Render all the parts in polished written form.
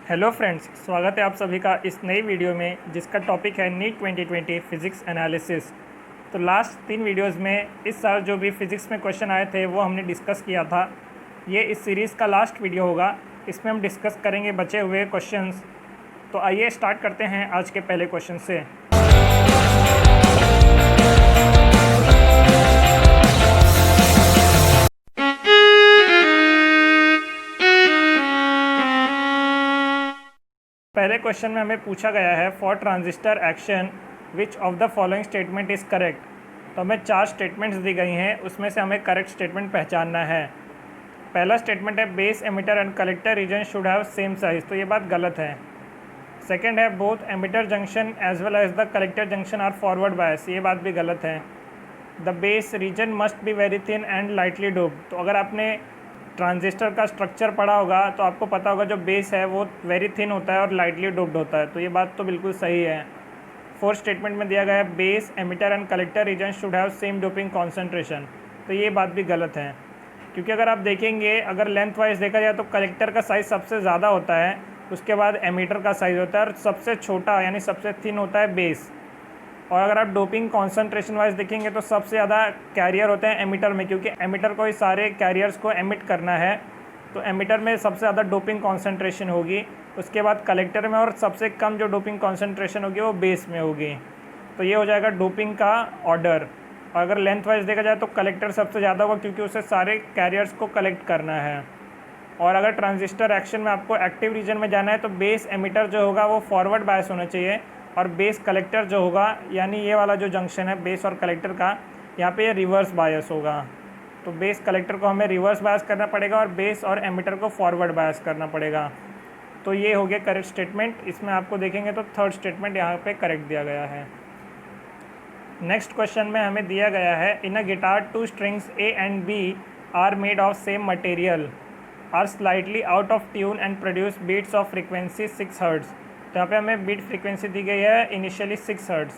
Hello friends, स्वागत है आप सभी का इस नई वीडियो में जिसका टॉपिक है नीट 2020 फिज़िक्स एनालिसिस। तो लास्ट 3 वीडियोस में इस साल जो भी फिज़िक्स में क्वेश्चन आए थे वो हमने डिस्कस किया था। ये इस सीरीज़ का लास्ट वीडियो होगा, इसमें हम डिस्कस करेंगे बचे हुए क्वेश्चंस। तो आइए स्टार्ट करते हैं आज के पहले क्वेश्चन से। पहले क्वेश्चन में हमें पूछा गया है for transistor action which of the following statement is correct. तो हमें 4 स्टेटमेंट्स दी गई हैं, उसमें से हमें करेक्ट स्टेटमेंट पहचानना है। पहला स्टेटमेंट है base emitter and collector region should have same size, तो ये बात गलत है। सेकेंड है both emitter junction as well as the collector junction are forward bias, ये बात भी गलत है। The base region must be very thin and lightly doped, तो अगर आपने ट्रांजिस्टर का स्ट्रक्चर पढ़ा होगा तो आपको पता होगा जो बेस है वो वेरी थिन होता है और लाइटली डोप्ड होता है, तो ये बात तो बिल्कुल सही है। फोर्थ स्टेटमेंट में दिया गया है base emitter and collector region should have same doping concentration, तो ये बात भी गलत है, क्योंकि अगर आप देखेंगे अगर लेंथ वाइज देखा जाए तो कलेक्टर का साइज़ सबसे ज़्यादा होता है, उसके बाद एमिटर का साइज़ होता है और सबसे छोटा यानी सबसे थिन होता है बेस। और अगर आप डोपिंग कॉन्सेंट्रेशन वाइज देखेंगे तो सबसे ज़्यादा कैरियर होते हैं एमिटर में, क्योंकि एमिटर को ही सारे कैरियर्स को एमिट करना है, तो एमिटर में सबसे ज़्यादा डोपिंग कॉन्सेंट्रेशन होगी। उसके बाद कलेक्टर में और सबसे कम जो डोपिंग कॉन्सेंट्रेशन होगी वो बेस में होगी। तो ये हो जाएगा डोपिंग का ऑर्डर। और अगर लेंथ वाइज देखा जाए तो कलेक्टर सबसे ज़्यादा होगा, क्योंकि उसे सारे कैरियर्स को कलेक्ट करना है। और अगर ट्रांजिस्टर एक्शन में आपको एक्टिव रीजन में जाना है तो बेस एमिटर जो होगा वो फॉरवर्ड बायस होना चाहिए, और बेस कलेक्टर जो होगा यानी ये वाला जो जंक्शन है बेस और कलेक्टर का, यहाँ पे ये रिवर्स बायस होगा। तो बेस कलेक्टर को हमें रिवर्स बायस करना पड़ेगा और बेस और एमिटर को फॉरवर्ड बायस करना पड़ेगा। तो ये हो गया करेक्ट स्टेटमेंट। इसमें आपको देखेंगे तो थर्ड स्टेटमेंट यहाँ पे करेक्ट दिया गया है। नेक्स्ट क्वेश्चन में हमें दिया गया है in a guitar 2 strings A and B are made of same material are slightly out of tune and produce beats of frequency 6 hertz. तो यहाँ पे हमें बीट फ्रीक्वेंसी दी गई है initially 6 hertz.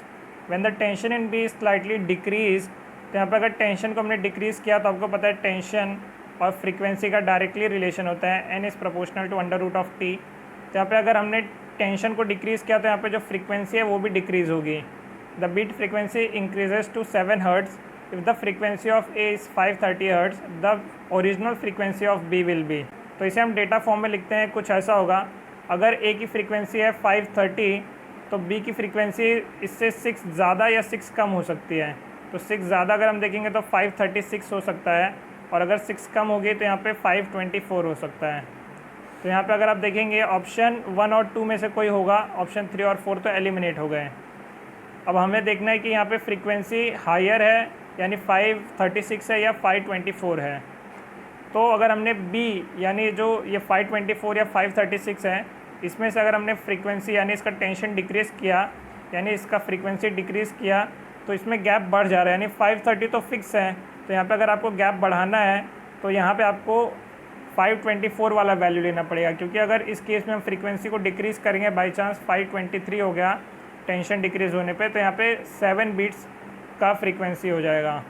When the tension in B slightly decrease, तो यहाँ पे अगर टेंशन को हमने डिक्रीज़ किया तो आपको पता है टेंशन और फ्रीक्वेंसी का डायरेक्टली रिलेशन होता है, n is proportional to √(t). तो यहाँ पे अगर हमने टेंशन को डिक्रीज़ किया तो यहाँ पे जो फ्रीक्वेंसी है वो भी डिक्रीज़ होगी। The beat frequency increases to 7 hertz if the frequency of A is 530 hertz, the original frequency of B will be. तो इसे हम डेटा फॉर्म में लिखते हैं, कुछ ऐसा होगा अगर ए की फ्रीक्वेंसी है 530 तो बी की फ्रीक्वेंसी इससे 6 ज़्यादा या 6 कम हो सकती है। तो 6 ज़्यादा अगर हम देखेंगे तो 536 हो सकता है, और अगर 6 कम होगी तो यहाँ पे 524 हो सकता है। तो यहाँ पे अगर आप देखेंगे ऑप्शन 1 और 2 में से कोई होगा, ऑप्शन 3 और 4 तो एलिमिनेट हो गए। अब हमें देखना है कि यहाँ पे फ्रीक्वेंसी हायर है यानी 536 है या 524 है। तो अगर हमने बी यानी जो ये 524 या 536 है, इसमें से अगर हमने फ्रीक्वेंसी यानी इसका टेंशन डिक्रीज़ किया यानी इसका फ्रीक्वेंसी डिक्रीज़ किया तो इसमें गैप बढ़ जा रहा है, यानी 530 तो फिक्स है। तो यहाँ पे अगर आपको गैप बढ़ाना है तो यहाँ पे आपको 524 वाला वैल्यू लेना पड़ेगा, क्योंकि अगर इस केस में हम फ्रीक्वेंसी को डिक्रीज़ करेंगे बाई चांस 523 हो गया टेंशन डिक्रीज़ होने पे, तो यहाँ पे 7 बीट्स का फ्रीक्वेंसी हो जाएगा।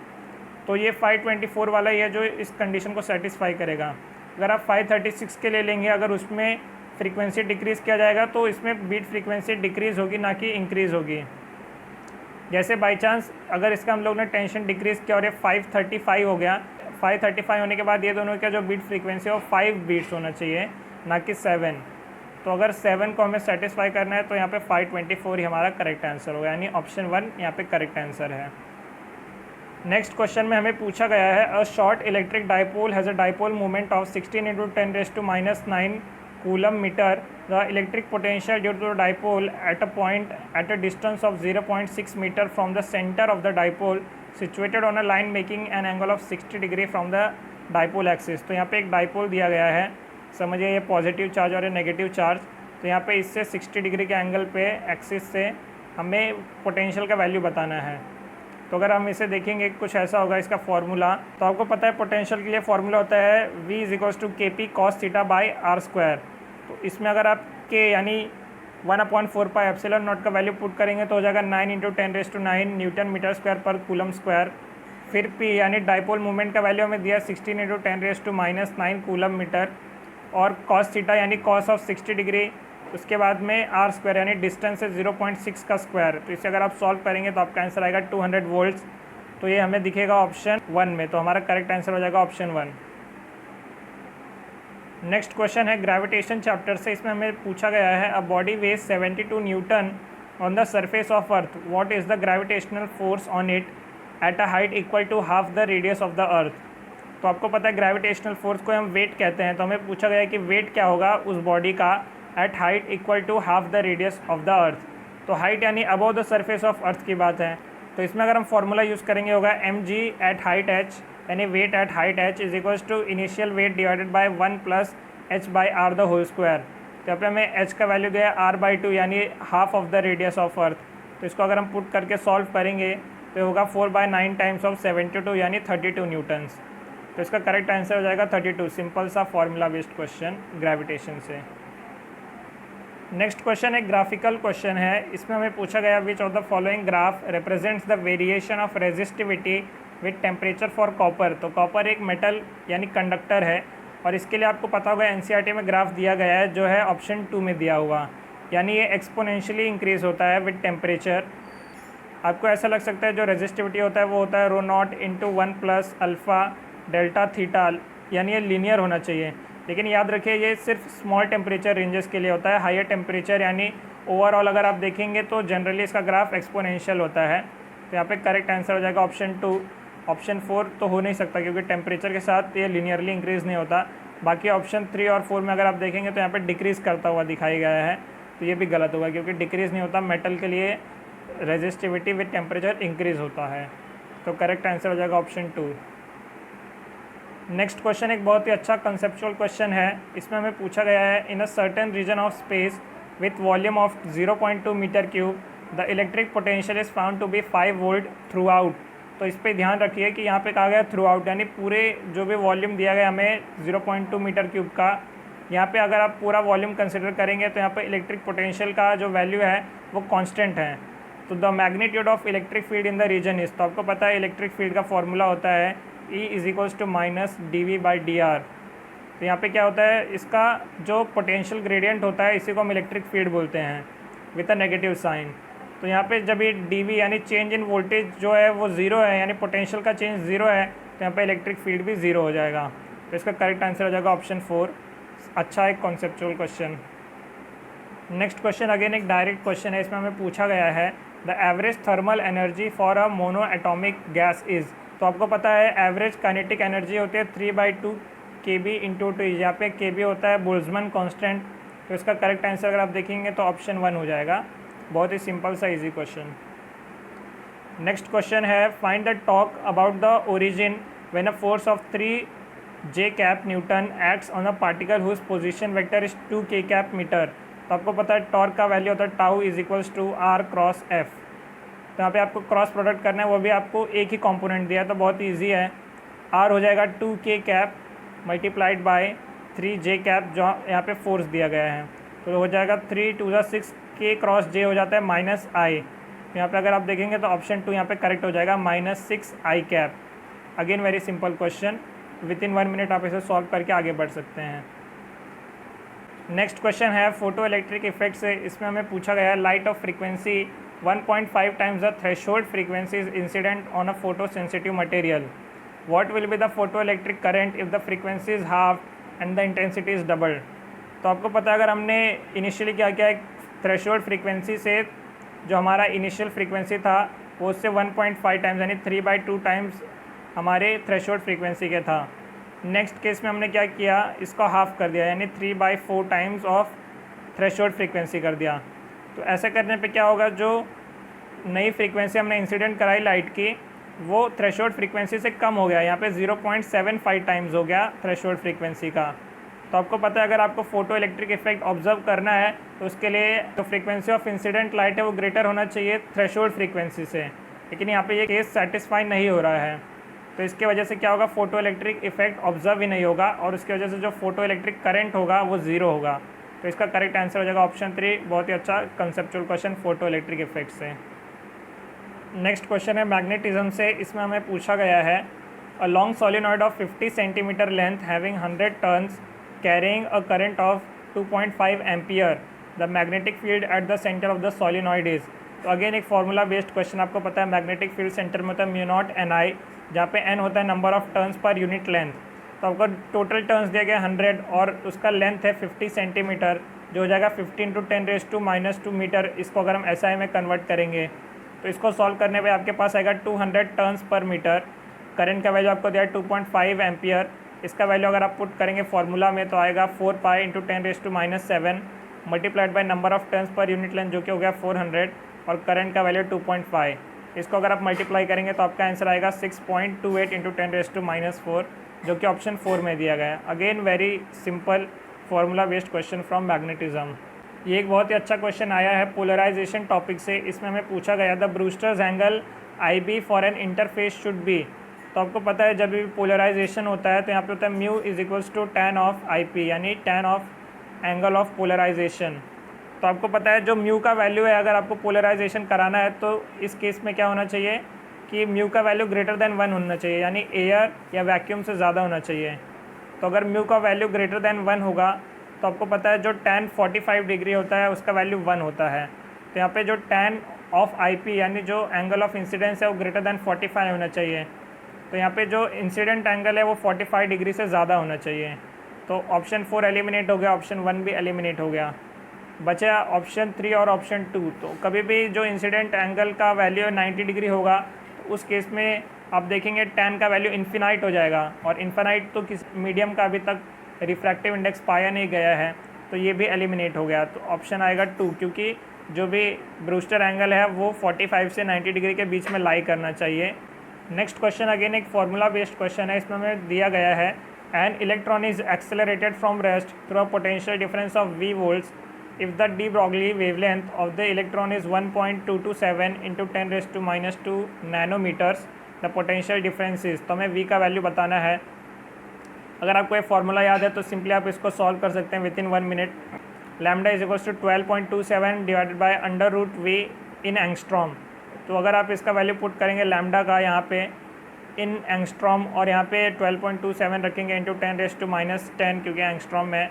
तो ये 524 वाला ही है जो इस कंडीशन को सेटिस्फाई करेगा। अगर आप 536 के ले लेंगे, अगर उसमें फ्रीक्वेंसी डिक्रीज़ किया जाएगा तो इसमें बीट फ्रीक्वेंसी डिक्रीज़ होगी ना कि इंक्रीज़ होगी। जैसे बाई चांस अगर इसका हम लोग ने टेंशन डिक्रीज़ किया और ये 535 हो गया, 535 होने के बाद ये दोनों का जो बीट फ्रीक्वेंसी है वो 5 बीट्स होना चाहिए ना कि 7। तो अगर 7 को हमें सेटिस्फाई करना है तो यहाँ पे 524 ही हमारा करेक्ट आंसर होगा, यानी ऑप्शन 1 यहाँ पे करेक्ट आंसर है। नेक्स्ट क्वेश्चन में हमें पूछा गया है a short electric dipole has a dipole moment of 16 × 10⁻⁹ coulomb metre. The electric potential due to the dipole at a point at a distance of 0.6 metre from the centre of the dipole situated on a line making an angle of 60 degree from the dipole axis. तो यहाँ पे एक dipole दिया गया है, समझिए ये positive charge और ये नेगेटिव चार्ज। तो यहाँ पे इससे 60 डिग्री के एंगल पे एक्सिस से हमें पोटेंशियल का वैल्यू बताना है। तो अगर हम इसे देखेंगे कुछ ऐसा होगा इसका फॉर्मूला। तो आपको पता है पोटेंशियल के लिए फॉर्मूला होता है V = KP cos θ/r²। तो इसमें अगर आप K यानी 1/4πε0 का वैल्यू पुट करेंगे तो हो जाएगा 9 × 10⁹ न्यूटन मीटर स्क्वायर पर कूलम स्क्वायर। फिर P यानी डाइपोल मोमेंट का वैल्यू हमें दिया 16 × 10⁻⁹ कूलम मीटर। और cos थीटा यानी cos ऑफ 60 डिग्री, उसके बाद में आर स्क्वायर यानी डिस्टेंस है 0.6 का स्क्वायर। तो इसे अगर आप सॉल्व करेंगे तो आपका आंसर आएगा 200 वोल्ट्स। तो ये हमें दिखेगा ऑप्शन 1 में, तो हमारा करेक्ट आंसर हो जाएगा ऑप्शन 1। नेक्स्ट क्वेश्चन है ग्रेविटेशन चैप्टर से, इसमें हमें पूछा गया है a body weighs 72 newton on the surface of earth, what is the gravitational force on it at a height equal to half the radius of the earth. तो आपको पता है ग्रेविटेशनल फोर्स को हम वेट कहते हैं, तो हमें पूछा गया है कि वेट क्या होगा उस बॉडी का at height equal to half the radius of the earth. तो हाइट यानी above the surface of earth की बात है, तो इसमें अगर हम फॉर्मूला यूज़ करेंगे होगा mg एट हाइट h यानी weight at height h is equals to initial weight divided by 1 plus h by R the whole square. तो यहाँ पे हमें h का वैल्यू गया r/2 यानी half of the radius of earth. तो इसको अगर हम पुट करके सॉल्व करेंगे तो होगा 4/9 टाइम्स ऑफ 72 यानी 32 न्यूटन्स। तो इसका करेक्ट आंसर हो जाएगा 32। सिंपल सा फॉर्मूला बेस्ड क्वेश्चन ग्रेविटेशन से। नेक्स्ट क्वेश्चन एक ग्राफिकल क्वेश्चन है, इसमें हमें पूछा गया which of the following graph represents the variation of resistivity with temperature for copper. तो कॉपर एक मेटल यानी कंडक्टर है, और इसके लिए आपको पता होगा एनसीईआरटी में ग्राफ दिया गया है जो है ऑप्शन 2 में दिया हुआ, यानी ये एक्सपोनेंशियली इंक्रीज होता है विथ टेम्परेचर। आपको ऐसा लग सकता है जो रेजिस्टिविटी होता है वो होता है rho naught into 1 plus alpha delta theta, यानी ये लीनियर होना चाहिए। लेकिन याद रखिए ये सिर्फ स्मॉल टेम्परेचर रेंजेस के लिए होता है, हायर टेम्परेचर यानी ओवरऑल अगर आप देखेंगे तो जनरली इसका ग्राफ एक्सपोनेंशियल होता है। तो यहाँ पे करेक्ट आंसर हो जाएगा ऑप्शन 2। ऑप्शन 4 तो हो नहीं सकता क्योंकि टेम्परेचर के साथ ये लीनियरली इंक्रीज़ नहीं होता। बाकी ऑप्शन 3 और 4 में अगर आप देखेंगे तो यहाँ पे डिक्रीज़ करता हुआ दिखाई गया है, तो ये भी गलत होगा क्योंकि डिक्रीज़ नहीं होता, मेटल के लिए रेजिस्टिविटी विद टेम्परेचर इंक्रीज़ होता है। तो करेक्ट आंसर हो जाएगा ऑप्शन 2। नेक्स्ट क्वेश्चन एक बहुत ही अच्छा कंसेप्चुअल क्वेश्चन है, इसमें हमें पूछा गया है in a certain region of space with volume of 0.2 metre cube the electric potential is found to be 5 volt throughout. तो इस पर ध्यान रखिए कि यहाँ पे कहा गया थ्रू आउट, यानी पूरे जो भी वॉल्यूम दिया गया हमें 0.2 मीटर क्यूब का, यहाँ पे अगर आप पूरा वॉल्यूम कंसिडर करेंगे तो यहाँ पे इलेक्ट्रिक पोटेंशियल का जो वैल्यू है वो कांस्टेंट है। तो the magnitude of electric field in the region is, तो आपको पता है इलेक्ट्रिक फील्ड का फॉर्मूला होता है E is equals to minus dV/dr। तो यहाँ पे क्या होता है, इसका जो पोटेंशियल ग्रेडियंट होता है इसी को हम इलेक्ट्रिक फील्ड बोलते हैं विद अ नेगेटिव साइन। तो यहाँ पे जब ये dV यानी चेंज इन वोल्टेज जो है वो ज़ीरो है, यानी पोटेंशियल का चेंज ज़ीरो है, तो यहाँ पे इलेक्ट्रिक फील्ड भी ज़ीरो हो जाएगा। तो इसका करेक्ट आंसर हो जाएगा ऑप्शन 4। अच्छा एक conceptual question. Next question again एक डायरेक्ट क्वेश्चन है, इसमें हमें पूछा गया है the average thermal energy for a mono atomic gas is. तो आपको पता है एवरेज काइनेटिक एनर्जी होती है 3/2 kB इंटू 2, यहाँ पे kB होता है बोल्ट्जमैन कांस्टेंट। तो इसका करेक्ट आंसर अगर आप देखेंगे तो ऑप्शन 1 हो जाएगा। बहुत ही सिंपल सा इजी क्वेश्चन। नेक्स्ट क्वेश्चन है find the torque about the origin when a force of 3 J cap newton acts on a particle whose position vector is 2 K cap metre. तो आपको पता है टॉर्क का वैल्यू होता है tau is equals to R cross F। तो यहाँ पे आपको क्रॉस प्रोडक्ट करना है, वो भी आपको एक ही कंपोनेंट दिया है तो बहुत ईजी है। R हो जाएगा 2K cap multiplied by 3J cap जो यहाँ पे फोर्स दिया गया है, तो हो जाएगा 3 2 6 K क्रॉस J हो जाता है -I। यहाँ पे अगर आप देखेंगे तो ऑप्शन 2 यहाँ पे करेक्ट हो जाएगा -6I cap. Again very simple question, with in 1 minute आप इसे सॉल्व करके आगे बढ़ सकते हैं। नेक्स्ट क्वेश्चन है फोटो इलेक्ट्रिक इफेक्ट से, इसमें हमें पूछा गया है light of frequency 1.5 times the threshold frequency is incident on a photosensitive material. What will be the photoelectric current if the frequency is halved and the intensity is doubled? तो आपको पता है अगर हमने इनिशियली क्या किया है, थ्रेशोल्ड फ्रीक्वेंसी से जो हमारा इनिशियल फ्रीक्वेंसी था वो उससे 1.5 टाइम्स यानी 3/2 टाइम्स हमारे थ्रेशोल्ड फ्रीक्वेंसी के था। नेक्स्ट केस में हमने क्या किया, इसको हाफ कर दिया यानी 3/4 टाइम्स ऑफ थ्रेशोल्ड फ्रीक्वेंसी कर दिया। तो ऐसा करने पे क्या होगा, जो नई फ्रीक्वेंसी हमने इंसिडेंट कराई लाइट की वो थ्रेशोल्ड फ्रीक्वेंसी से कम हो गया, यहाँ पे 0.75 टाइम्स हो गया थ्रेशोल्ड फ्रीक्वेंसी का। तो आपको पता है अगर आपको फोटो इलेक्ट्रिक इफेक्ट ऑब्जर्व करना है तो उसके लिए जो फ्रीक्वेंसी ऑफ इंसिडेंट लाइट है वो ग्रेटर होना चाहिए थ्रेशोल्ड फ्रीक्वेंसी से, लेकिन यहाँ पे ये केस सेटिस्फाई नहीं हो रहा है। तो इसके वजह से क्या होगा, फोटो इलेक्ट्रिक इफेक्ट ऑब्जर्व ही नहीं होगा और उसकी वजह से जो फोटो इलेक्ट्रिक करंट होगा वो ज़ीरो होगा। तो इसका करेक्ट आंसर हो जाएगा ऑप्शन 3। बहुत ही अच्छा conceptual question photo electric effect से। नेक्स्ट क्वेश्चन है मैग्नेटिज्म से, इसमें हमें पूछा गया है a long solenoid of 50 centimetre length having 100 turns carrying a current of 2.5 ampere, the magnetic field at the centre of the solenoid is. तो again एक फार्मूला बेस्ड क्वेश्चन, आपको पता है मैग्नेटिक फील्ड सेंटर में होता है म्यू नॉट एन आई, जहाँ पे एन होता है number of turns per unit length. तो आपको टोटल टर्न्स दिया गया 100 और उसका लेंथ है 50 सेंटीमीटर, जो हो जाएगा 15 × 10⁻² मीटर। इसको अगर हम SI में कन्वर्ट करेंगे तो इसको सॉल्व करने पे आपके पास आएगा 200 टर्न्स पर मीटर। करंट का वैल्यू आपको दिया है 2.5 एम्पियर, इसका वैल्यू अगर आप पुट करेंगे फार्मूला में तो आएगा 4π × 10⁻7 multiplied by number of turns per unit length, जो कि हो गया 400, और करंट का वैल्यू 2.5। इसको अगर आप मल्टीप्लाई करेंगे तो आपका आंसर आएगा 6.28 × 10⁻4, जो कि ऑप्शन 4 में दिया गया है। Again very simple formula based question from magnetism. ये एक बहुत ही अच्छा क्वेश्चन आया है पोलराइजेशन टॉपिक से। इसमें हमें पूछा गया the Brewster's angle IB for an interface should be. तो आपको पता है जब भी पोलराइजेशन होता है तो यहाँ पे होता है μ = tan ऑफ IP, यानी tan of angle of polarisation. तो आपको पता है जो म्यू का वैल्यू है, अगर आपको पोलराइजेशन कराना है तो इस केस में क्या होना चाहिए कि म्यू का वैल्यू ग्रेटर देन 1 होना चाहिए, यानी एयर या वैक्यूम से ज़्यादा होना चाहिए। तो अगर म्यू का वैल्यू ग्रेटर देन 1 होगा तो आपको पता है जो tan 45 डिग्री होता है उसका वैल्यू 1 होता है। तो यहाँ पे जो tan ऑफ IP यानी जो एंगल ऑफ इंसिडेंस है वो ग्रेटर देन 45 होना चाहिए। तो यहाँ पे जो इंसिडेंट एंगल है वो 45 डिग्री से ज़्यादा होना चाहिए। तो ऑप्शन 4 एलिमिनेट हो गया, ऑप्शन 1 भी एलिमिनेट हो गया, बचा ऑप्शन 3 और ऑप्शन 2। तो कभी भी जो इंसिडेंट एंगल का वैल्यू 90 डिग्री होगा तो उस केस में आप देखेंगे tan का वैल्यू इन्फिनाइट हो जाएगा, और इन्फिनाइट तो किस मीडियम का अभी तक रिफ्रैक्टिव इंडेक्स पाया नहीं गया है, तो ये भी एलिमिनेट हो गया। तो ऑप्शन आएगा 2, क्योंकि जो भी ब्रूस्टर एंगल है वो 45 से 90 डिग्री के बीच में लाई करना चाहिए। नेक्स्ट क्वेश्चन अगेन एक फार्मूला बेस्ड क्वेश्चन है। इसमें हमें दिया गया है an electron is accelerated from rest through a potential difference of v volts if the de Broglie wavelength of the electron is 1.227 × 10⁻² nanometres, the potential difference is. तो हमें v का value बताना है। अगर आपको ये फार्मूला याद है तो सिंपली आप इसको सॉल्व कर सकते हैं with in 1 minute. Lambda = 12.27 divided by √v in angstrom. तो अगर आप इसका वैल्यू पुट करेंगे लैम्डा का यहाँ पे इन एंगस्ट्रॉम, और यहाँ पे 12.27 रखेंगे × 10⁻10 क्योंकि एंगस्ट्रॉम में,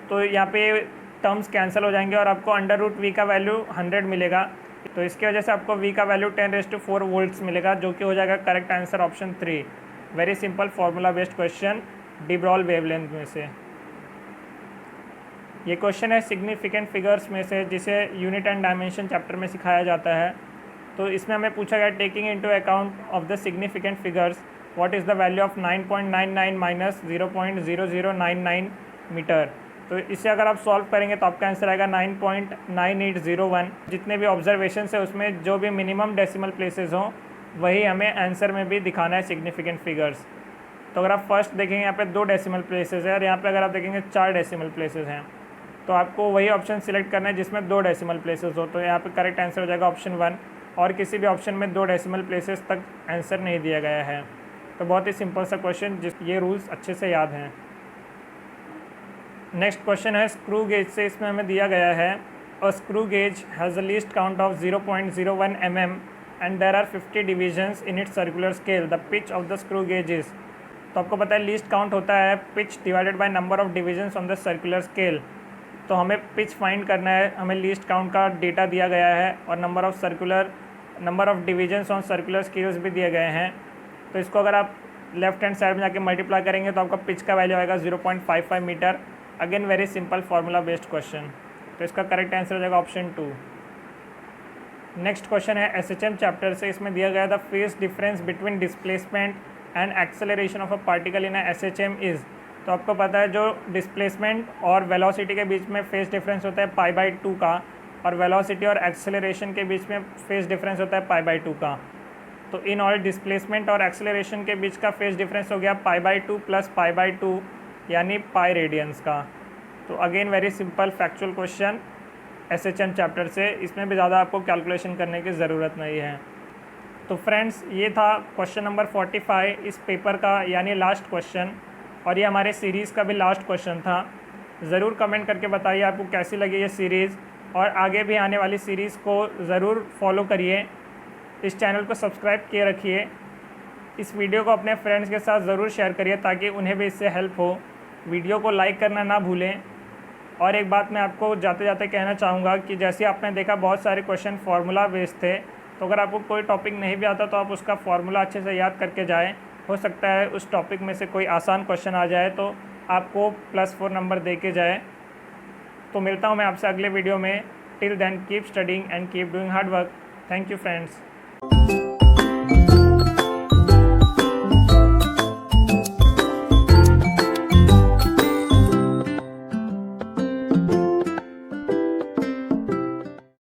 तो यहाँ पे टर्म्स कैंसिल हो जाएंगे और आपको √v का वैल्यू 100 मिलेगा। तो इसकी वजह से आपको v का वैल्यू 10⁻4 वोल्ट्स मिलेगा, जो कि हो जाएगा correct answer option 3। Very simple formula based question D brawl wavelength में से। ये क्वेश्चन है सिग्निफिकेंट फिगर्स में से, जिसे यूनिट एंड डायमेंशन चैप्टर में सिखाया जाता है। तो इसमें हमें पूछा गया taking into account of the significant figures what is the value of 9.99 minus 0.0099 metre. तो इससे अगर आप सॉल्व करेंगे तो आपका आंसर आएगा 9.9801। जितने भी ऑब्जर्वेशन है उसमें जो भी मिनिमम डेसिमल प्लेसेस हों वही हमें आंसर में भी दिखाना है सिग्निफिकेंट फिगर्स। तो अगर आप फर्स्ट देखेंगे यहाँ पे 2 डेसिमल प्लेसेस है, और यहाँ पे अगर आप देखेंगे 4 डेसिमल प्लेसेस हैं, तो आपको वही ऑप्शन सिलेक्ट करना है जिसमें 2 डेसिमल प्लेसेस हो। तो यहाँ पे करेक्ट आंसर हो जाएगा ऑप्शन 1, और किसी भी ऑप्शन में 2 डेसिमल प्लेसेस तक आंसर नहीं दिया गया है। तो बहुत ही सिंपल सा क्वेश्चन, जिस ये रूल्स अच्छे से याद हैं। नेक्स्ट क्वेश्चन है स्क्रू गेज से। इसमें हमें दिया गया है a screw gauge has a least count of 0.01 mm and there are 50 divisions in its circular scale, the pitch of the screw gauge is. तो आपको पता है लीस्ट काउंट होता है pitch divided by number of divisions on the circular scale. तो हमें pitch find करना है, हमें लीस्ट काउंट का डेटा दिया गया है और number of divisions on circular scales भी दिए गए हैं। तो इसको अगर आप लेफ्ट हैंड साइड में जाके मल्टीप्लाई करेंगे तो आपका पिच का वैल्यू आएगा 0.55 metre. Again very simple formula based question. तो इसका करेक्ट आंसर हो जाएगा ऑप्शन 2। नेक्स्ट क्वेश्चन है SHM चैप्टर से। इसमें दिया गया the phase difference between displacement and acceleration of a particle in SHM is. तो आपको पता है जो डिस्प्लेसमेंट और वेलोसिटी के बीच में फेज डिफरेंस होता है π/2 का, और वेलोसिटी और एक्सेलरेशन के बीच में फेज डिफरेंस होता है π/2 का। तो इन ऑल डिस्प्लेसमेंट और एक्सेलरेशन के बीच का फेज डिफरेंस हो गया π/2 + π/2 यानी पाई रेडियंस का। तो again very simple factual question SHM chapter से, इसमें भी ज़्यादा आपको कैलकुलेशन करने की ज़रूरत नहीं है। तो फ्रेंड्स ये था क्वेश्चन नंबर 45 इस पेपर का, यानी लास्ट क्वेश्चन, और ये हमारे सीरीज़ का भी लास्ट क्वेश्चन था। ज़रूर कमेंट करके बताइए आपको कैसी लगी ये सीरीज़, और आगे भी आने वाली सीरीज़ को ज़रूर फॉलो करिए। इस चैनल को सब्सक्राइब किए रखिए। इस वीडियो को अपने फ्रेंड्स के साथ ज़रूर शेयर करिए ताकि उन्हें भी इससे हेल्प हो। वीडियो को लाइक करना ना भूलें। और एक बात मैं आपको जाते जाते कहना चाहूँगा कि जैसे आपने देखा बहुत सारे क्वेश्चन फार्मूला बेस्ड थे, तो अगर आपको कोई टॉपिक नहीं भी आता तो आप उसका फार्मूला अच्छे से याद करके जाएं। हो सकता है उस टॉपिक में से कोई आसान क्वेश्चन आ जाए तो आपको +4 नंबर दे के जाए। तो मिलता हूँ मैं आपसे अगले वीडियो में। Till then keep studying and keep doing hard work. Thank you friends.